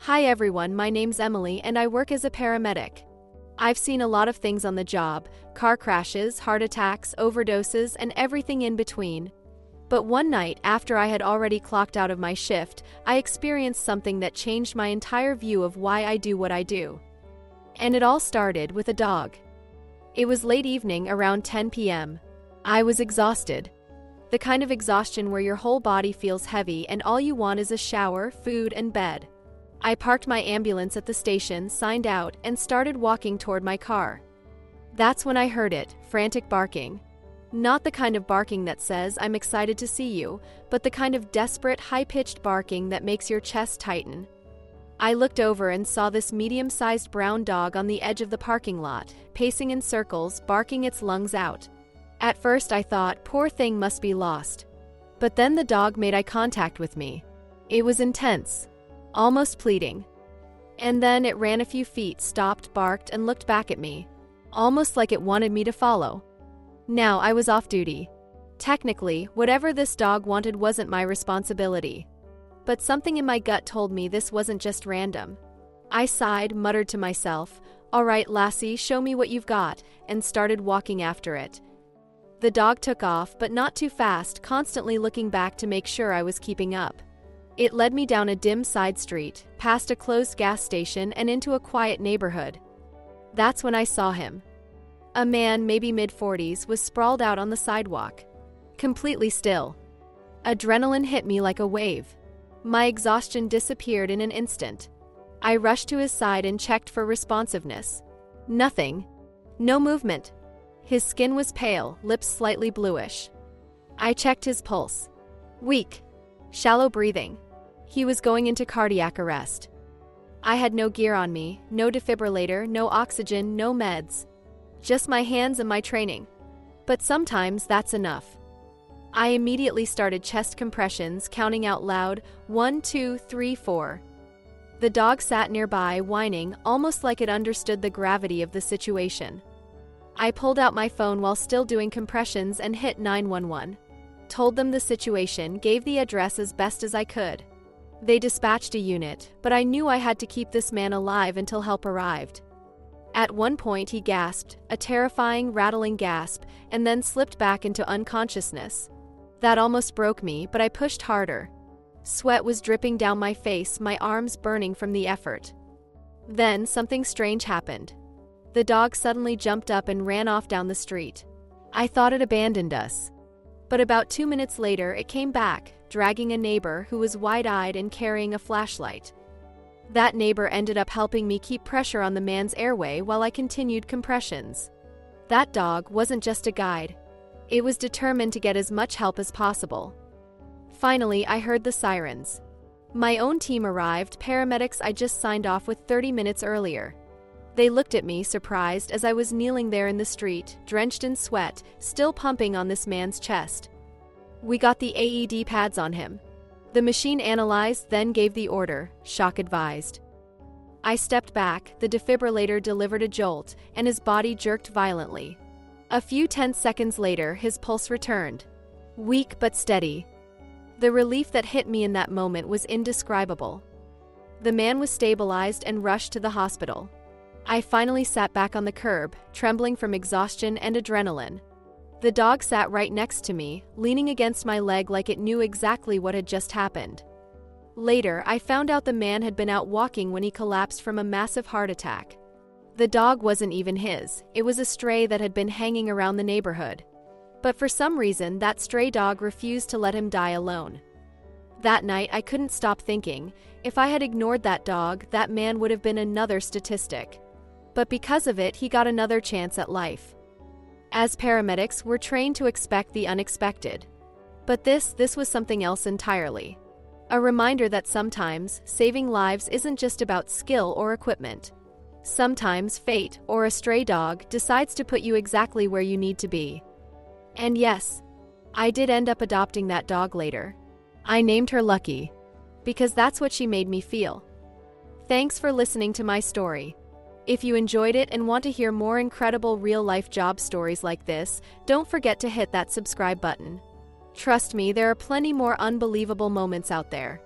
Hi everyone, my name's Emily and I work as a paramedic. I've seen a lot of things on the job: car crashes, heart attacks, overdoses, and everything in between. But one night, after I had already clocked out of my shift, I experienced something that changed my entire view of why I do what I do. And it all started with a dog. It was late evening, around 10 p.m. I was exhausted. The kind of exhaustion where your whole body feels heavy and all you want is a shower, food, and bed. I parked my ambulance at the station, signed out, and started walking toward my car. That's when I heard it, frantic barking. Not the kind of barking that says, "I'm excited to see you," but the kind of desperate, high-pitched barking that makes your chest tighten. I looked over and saw this medium-sized brown dog on the edge of the parking lot, pacing in circles, barking its lungs out. At first I thought, poor thing must be lost. But then the dog made eye contact with me. It was intense, almost pleading. And then it ran a few feet, stopped, barked, and looked back at me, almost like it wanted me to follow. Now I was off duty. Technically, whatever this dog wanted wasn't my responsibility. But something in my gut told me this wasn't just random. I sighed, muttered to myself, "All right, lassie, show me what you've got," and started walking after it. The dog took off, but not too fast, constantly looking back to make sure I was keeping up. It led me down a dim side street, past a closed gas station, and into a quiet neighborhood. That's when I saw him. A man, maybe mid-40s, was sprawled out on the sidewalk, completely still. Adrenaline hit me like a wave. My exhaustion disappeared in an instant. I rushed to his side and checked for responsiveness. Nothing. No movement. His skin was pale, lips slightly bluish. I checked his pulse. Weak. Shallow breathing. He was going into cardiac arrest. I had no gear on me, no defibrillator, no oxygen, no meds. Just my hands and my training. But sometimes that's enough. I immediately started chest compressions, counting out loud, 1, 2, 3, 4. The dog sat nearby, whining, almost like it understood the gravity of the situation. I pulled out my phone while still doing compressions and hit 911. Told them the situation, gave the address as best as I could. They dispatched a unit, but I knew I had to keep this man alive until help arrived. At one point he gasped, a terrifying, rattling gasp, and then slipped back into unconsciousness. That almost broke me, but I pushed harder. Sweat was dripping down my face, my arms burning from the effort. Then something strange happened. The dog suddenly jumped up and ran off down the street. I thought it abandoned us. But about 2 minutes later, it came back, dragging a neighbor who was wide-eyed and carrying a flashlight. That neighbor ended up helping me keep pressure on the man's airway while I continued compressions. That dog wasn't just a guide. It was determined to get as much help as possible. Finally, I heard the sirens. My own team arrived, paramedics I just signed off with 30 minutes earlier. They looked at me, surprised, as I was kneeling there in the street, drenched in sweat, still pumping on this man's chest. We got the AED pads on him. The machine analyzed, then gave the order, shock advised. I stepped back, the defibrillator delivered a jolt, and his body jerked violently. A few tense seconds later, his pulse returned. Weak but steady. The relief that hit me in that moment was indescribable. The man was stabilized and rushed to the hospital. I finally sat back on the curb, trembling from exhaustion and adrenaline. The dog sat right next to me, leaning against my leg like it knew exactly what had just happened. Later, I found out the man had been out walking when he collapsed from a massive heart attack. The dog wasn't even his, it was a stray that had been hanging around the neighborhood. But for some reason, that stray dog refused to let him die alone. That night, I couldn't stop thinking, if I had ignored that dog, that man would have been another statistic. But because of it, he got another chance at life. As paramedics, we're trained to expect the unexpected. But this was something else entirely. A reminder that sometimes, saving lives isn't just about skill or equipment. Sometimes fate, or a stray dog, decides to put you exactly where you need to be. And yes, I did end up adopting that dog later. I named her Lucky, because that's what she made me feel. Thanks for listening to my story. If you enjoyed it and want to hear more incredible real-life job stories like this, don't forget to hit that subscribe button. Trust me, there are plenty more unbelievable moments out there.